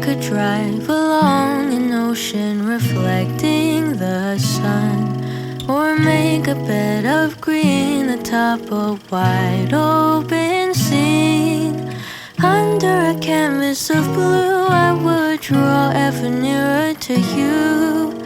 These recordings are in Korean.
could drive along an ocean reflecting the sun, or make a bed of green atop a wide open scene. Under a canvas of blue, I would draw ever nearer to you,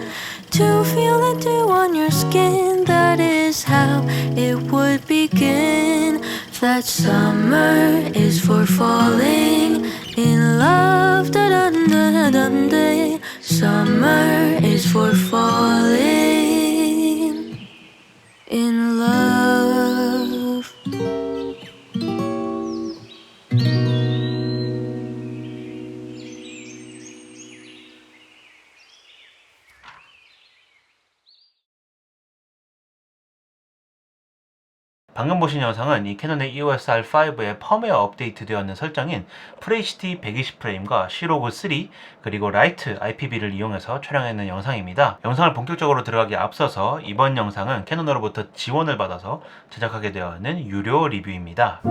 to feel the dew on your skin. That is how it would begin. That summer is for falling in love. Da da da da da. Summer is for falling in love. 방금 보신 영상은 이 캐논의 EOS R5의 펌웨어 업데이트되어 있는 설정인 FHD 120프레임과 시로그 3 그리고 라이트 IPB를 이용해서 촬영했는 영상입니다. 영상을 본격적으로 들어가기 앞서서 이번 영상은 캐논으로부터 지원을 받아서 제작하게 되어 있는 유료 리뷰입니다.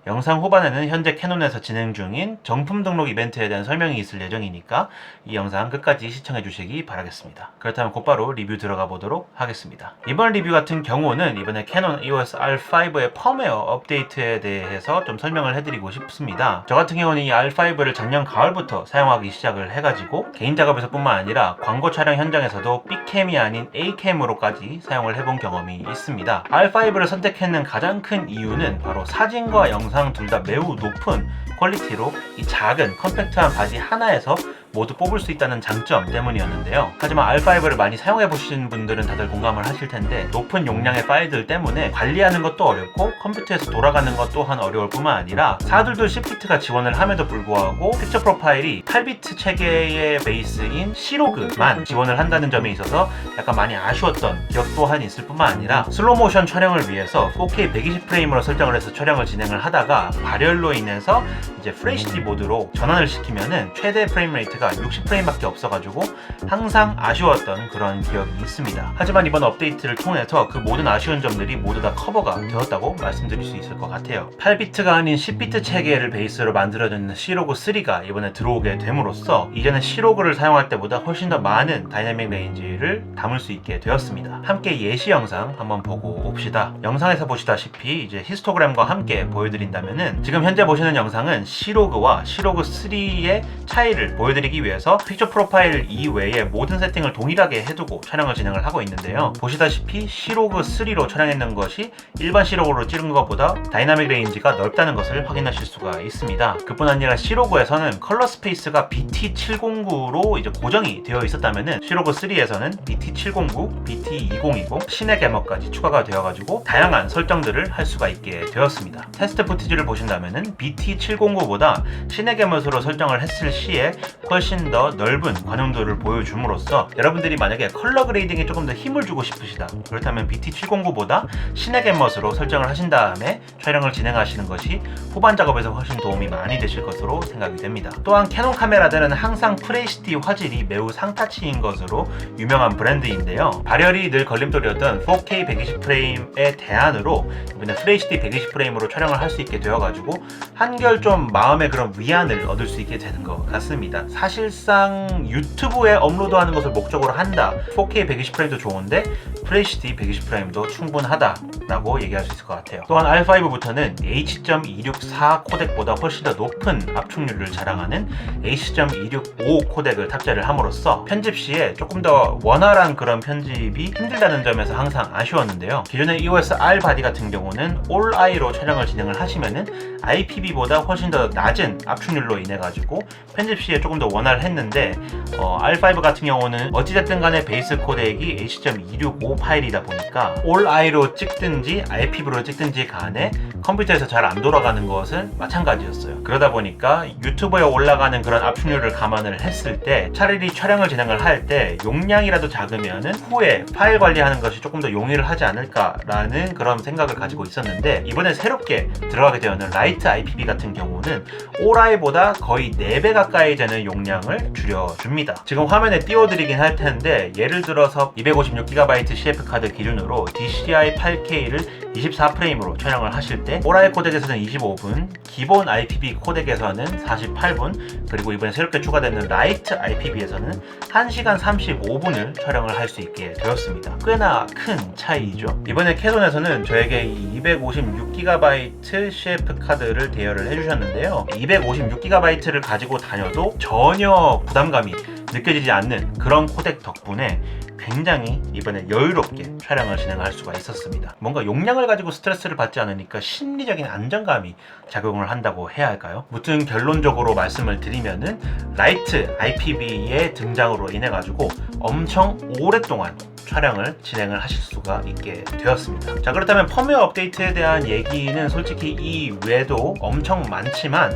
영상 후반에는 현재 캐논에서 진행 중인 정품 등록 이벤트에 대한 설명이 있을 예정이니까 이 영상 끝까지 시청해 주시기 바라겠습니다. 그렇다면 곧바로 리뷰 들어가 보도록 하겠습니다. 이번 리뷰 같은 경우는 이번에 캐논 EOS R5의 펌웨어 업데이트에 대해서 좀 설명을 해드리고 싶습니다. 저 같은 경우는 이 R5를 작년 가을부터 사용하기 시작을 해가지고 개인 작업에서 뿐만 아니라 광고 촬영 현장에서도 B캠이 아닌 A캠으로까지 사용을 해본 경험이 있습니다. R5를 선택했는 가장 큰 이유는 바로 사진과 영상 둘 다 매우 높은 퀄리티로 이 작은 컴팩트한 바디 하나에서 모두 뽑을 수 있다는 장점 때문이었는데요. 하지만 R5를 많이 사용해 보신 분들은 다들 공감을 하실 텐데 높은 용량의 파일들 때문에 관리하는 것도 어렵고 컴퓨터에서 돌아가는 것 또한 어려울 뿐만 아니라 422 10비트가 지원을 함에도 불구하고 픽처 프로파일이 8비트 체계의 베이스인 C로그만 지원을 한다는 점에 있어서 약간 많이 아쉬웠던 기억 또한 있을 뿐만 아니라 슬로모션 촬영을 위해서 4K 120프레임으로 설정을 해서 촬영을 진행을 하다가 발열로 인해서 이제 FHD 모드로 전환을 시키면은 최대 프레임 레이트가 60프레임밖에 없어가지고 항상 아쉬웠던 그런 기억이 있습니다. 하지만 이번 업데이트를 통해서 그 모든 아쉬운 점들이 모두 다 커버가 되었다고 말씀드릴 수 있을 것 같아요. 8비트가 아닌 10비트 체계를 베이스로 만들어진 C로그 3가 이번에 들어오게 됨으로써 이제는 C로그를 사용할 때보다 훨씬 더 많은 다이내믹 레인지를 담을 수 있게 되었습니다. 함께 예시 영상 한번 보고 옵시다. 영상에서 보시다시피 이제 히스토그램과 함께 보여드린다면은 지금 현재 보시는 영상은 C로그와 C로그 3의 차이를 보여드리기 위해서 픽처 프로파일 이외의 모든 세팅을 동일하게 해두고 촬영을 진행을 하고 있는데요. 보시다시피 C로그 3로 촬영했는 것이 일반 C로그로 찍은 것보다 다이나믹 레인지가 넓다는 것을 확인하실 수가 있습니다. 그뿐 아니라 C로그에서는 컬러 스페이스가 BT709로 이제 고정이 되어 있었다면은 C로그 3에서는 BT709, BT2020, 시내 게머까지 추가가 되어가지고 다양한 설정들을 할 수가 있게 되었습니다. 테스트 푸티지를 보신다면은 BT709보다 시내 게머으로 설정을 했을 시에 훨씬 더 넓은 관용도를 보여줌으로써 여러분들이 만약에 컬러 그레이딩에 조금 더 힘을 주고 싶으시다, 그렇다면 BT709보다 시내 겜멋으로 설정을 하신 다음에 촬영을 진행하시는 것이 후반 작업에서 훨씬 도움이 많이 되실 것으로 생각이 됩니다. 또한 캐논 카메라들은 항상 FHD 화질이 매우 상타치인 것으로 유명한 브랜드인데요. 발열이 늘 걸림돌이었던 4K 120프레임의 대안으로 이번에 FHD 120프레임으로 촬영을 할 수 있게 되어가지고 한결 좀 마음의 그런 위안을 얻을 수 있게 되는 것 같습니다. 사실상 유튜브에 업로드하는 것을 목적으로 한다, 4K 120프레임도 좋은데 FHD 120프레임도 충분하다라고 얘기할 수 있을 것 같아요. 또한 R5부터는 H.264 코덱보다 훨씬 더 높은 압축률을 자랑하는 H.265 코덱을 탑재를 함으로써 편집 시에 조금 더 원활한 그런 편집이 힘들다는 점에서 항상 아쉬웠는데요. 기존의 EOS R 바디 같은 경우는 All I로 촬영을 진행을 하시면은 IPB보다 훨씬 더 낮은 압축률로 인해 가지고 편집 시에 조금 더 원활했는데 R5 같은 경우는 어찌됐든 간에 베이스 코덱이 H.265 파일이다 보니까 All I로 찍든지 IPB로 찍든지 간에 컴퓨터에서 잘 안 돌아가는 것은 마찬가지였어요. 그러다 보니까 유튜브에 올라가는 그런 압축률을 감안을 했을 때 차라리 촬영을 진행을 할 때 용량이라도 작으면은 후에 파일 관리하는 것이 조금 더 용이를 하지 않을까라는 그런 생각을 가지고 있었는데, 이번에 새롭게 들어가게 되는 라이트 IPB 같은 경우는 All I보다 거의 4배 가까이 되는 용량을 줄여줍니다. 지금 화면에 띄워드리긴 할 텐데 예를 들어서 256GB CF 카드 기준으로 DCI 8K를 24프레임으로 촬영을 하실 때 오라이 코덱에서는 25분, 기본 IPB 코덱에서는 48분, 그리고 이번에 새롭게 추가되는 라이트 IPB에서는 1시간 35분을 촬영을 할 수 있게 되었습니다. 꽤나 큰 차이죠. 이번에 캐논에서는 저에게 이 256GB CF 카드를 대여를 해주셨는데요. 256GB를 가지고 다녀도 전혀 부담감이 느껴지지 않는 그런 코덱 덕분에 굉장히 이번에 여유롭게 촬영을 진행할 수가 있었습니다. 뭔가 용량을 가지고 스트레스를 받지 않으니까 심리적인 안정감이 작용을 한다고 해야 할까요? 무튼 결론적으로 말씀을 드리면은 라이트 IPB의 등장으로 인해 가지고 엄청 오랫동안 촬영을 진행을 하실 수가 있게 되었습니다. 자, 그렇다면 펌웨어 업데이트에 대한 얘기는 솔직히 이 외에도 엄청 많지만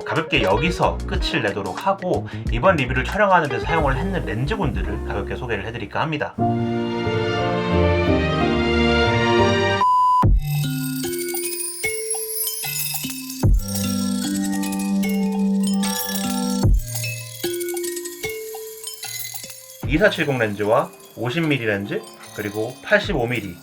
가볍게 여기서 끝을 내도록 하고 이번 리뷰를 촬영하는 데 사용을 했는 렌즈군들을 가볍게 소개를 해드릴까 합니다. (2470) 렌즈와 50mm 렌즈 그리고 85mm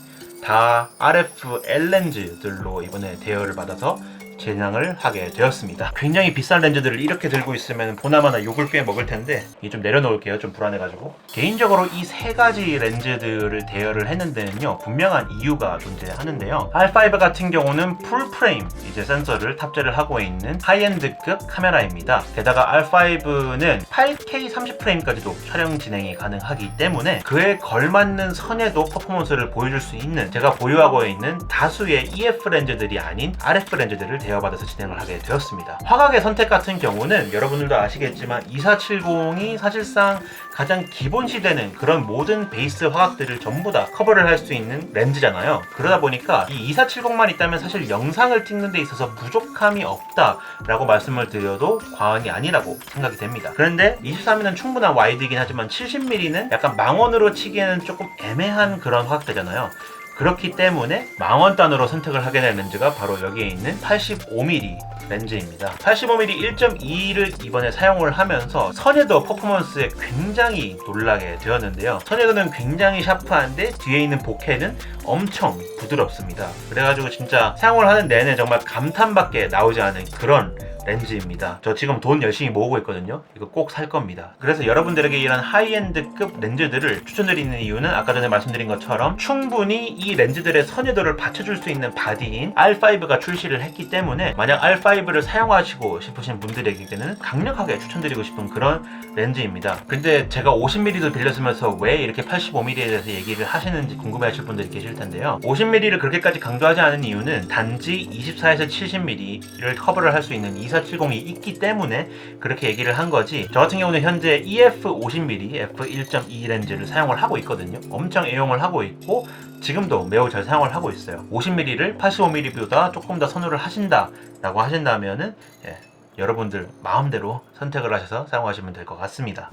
다 RF-L 렌즈들로 이번에 대여를 받아서 진행을 하게 되었습니다. 굉장히 비싼 렌즈들을 이렇게 들고 있으면 보나마나 욕을 꽤 먹을 텐데 이 좀 내려놓을게요. 좀 불안해가지고. 개인적으로 이 세 가지 렌즈들을 대여를 했는 데는요 분명한 이유가 존재하는데요. R5 같은 경우는 풀프레임 이제 센서를 탑재를 하고 있는 하이엔드급 카메라입니다. 게다가 R5는 8K 30프레임까지도 촬영 진행이 가능하기 때문에 그에 걸맞는 선에도 퍼포먼스를 보여줄 수 있는 제가 보유하고 있는 다수의 EF 렌즈들이 아닌 RF 렌즈들을 대여받아서 진행을 하게 되었습니다. 화각의 선택 같은 경우는 여러분들도 아시겠지만 2470이 사실상 가장 기본시되는 그런 모든 베이스 화각들을 전부 다 커버를 할 수 있는 렌즈잖아요. 그러다 보니까 이 2470만 있다면 사실 영상을 찍는 데 있어서 부족함이 없다라고 말씀을 드려도 과언이 아니라고 생각이 됩니다. 그런데 23mm 는 충분한 와이드이긴 하지만 70mm는 약간 망원으로 치기에는 조금 애매한 그런 화각대잖아요. 그렇기 때문에 망원단으로 선택을 하게 된 렌즈가 바로 여기에 있는 85mm 렌즈입니다. 85mm 1.2를 이번에 사용을 하면서 선에도 퍼포먼스에 굉장히 놀라게 되었는데요. 선에도는 굉장히 샤프한데 뒤에 있는 보케는 엄청 부드럽습니다. 그래가지고 진짜 사용을 하는 내내 정말 감탄밖에 나오지 않은 그런 렌즈입니다. 저 지금 돈 열심히 모으고 있거든요. 이거 꼭 살 겁니다. 그래서 여러분들에게 이런 하이엔드급 렌즈들을 추천드리는 이유는 아까 전에 말씀드린 것처럼 충분히 이 렌즈들의 선유도를 받쳐줄 수 있는 바디인 R5가 출시를 했기 때문에 만약 R5를 사용하시고 싶으신 분들에게는 강력하게 추천드리고 싶은 그런 렌즈입니다. 근데 제가 50mm도 빌렸으면서 왜 이렇게 85mm에 대해서 얘기를 하시는지 궁금해하실 분들이 계실 텐데요. 50mm를 그렇게까지 강조하지 않은 이유는 단지 24에서 70mm를 커버를 할 수 있는 2470이 있기 때문에 그렇게 얘기를 한 거지. 저 같은 경우는 현재 EF 50mm f1.2 렌즈를 사용을 하고 있거든요. 엄청 애용을 하고 있고 지금도 매우 잘 사용을 하고 있어요. 50mm를 85mm보다 조금 더 선호를 하신다 라고 하신다면은 여러분들 마음대로 선택을 하셔서 사용하시면 될 것 같습니다.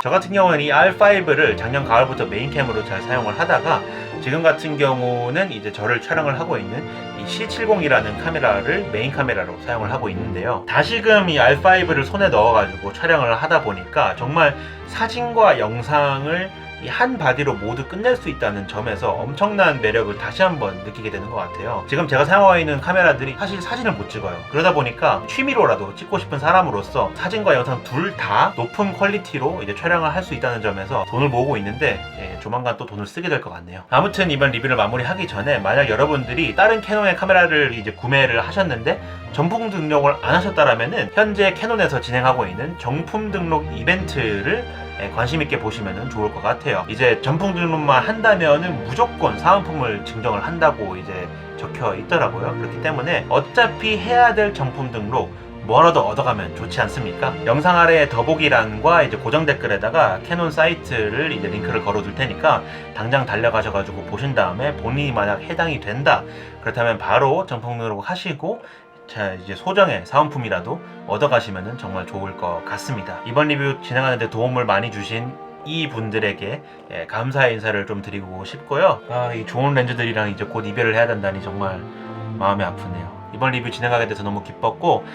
저 같은 경우는 이 R5를 작년 가을부터 메인캠으로 잘 사용을 하다가 지금 같은 경우는 이제 저를 촬영을 하고 있는 이 C70이라는 카메라를 메인 카메라로 사용을 하고 있는데요. 다시금 이 R5를 손에 넣어가지고 촬영을 하다 보니까 정말 사진과 영상을 이 한 바디로 모두 끝낼 수 있다는 점에서 엄청난 매력을 다시 한번 느끼게 되는 것 같아요. 지금 제가 사용하고 있는 카메라들이 사실 사진을 못 찍어요. 그러다 보니까 취미로라도 찍고 싶은 사람으로서 사진과 영상 둘 다 높은 퀄리티로 이제 촬영을 할 수 있다는 점에서 돈을 모으고 있는데 조만간 또 돈을 쓰게 될 것 같네요. 아무튼 이번 리뷰를 마무리하기 전에 만약 여러분들이 다른 캐논의 카메라를 이제 구매를 하셨는데 정품 등록을 안 하셨다라면은 현재 캐논에서 진행하고 있는 정품 등록 이벤트를 관심 있게 보시면 좋을 것 같아요. 이제 정품 등록만 한다면은 무조건 사은품을 증정을 한다고 이제 적혀 있더라고요. 그렇기 때문에 어차피 해야 될 정품 등록 뭐라도 얻어가면 좋지 않습니까? 영상 아래에 더보기란과 이제 고정 댓글에다가 캐논 사이트를 이제 링크를 걸어둘 테니까 당장 달려가셔가지고 보신 다음에 본인이 만약 해당이 된다 그렇다면 바로 정품 등록 하시고 자 이제 소정의 사은품이라도 얻어가시면 정말 좋을 것 같습니다. 이번 리뷰 진행하는데 도움을 많이 주신 이 분들에게 감사의 인사를 좀 드리고 싶고요. 이 좋은 렌즈들이랑 이제 곧 이별을 해야 된다니 정말 마음이 아프네요. 이번 리뷰 진행하게 돼서 너무 기뻤고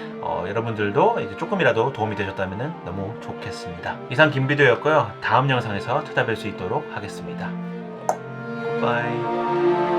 여러분들도 이제 조금이라도 도움이 되셨다면 너무 좋겠습니다. 이상 김비도였고요. 다음 영상에서 찾아뵐 수 있도록 하겠습니다. 굿바이.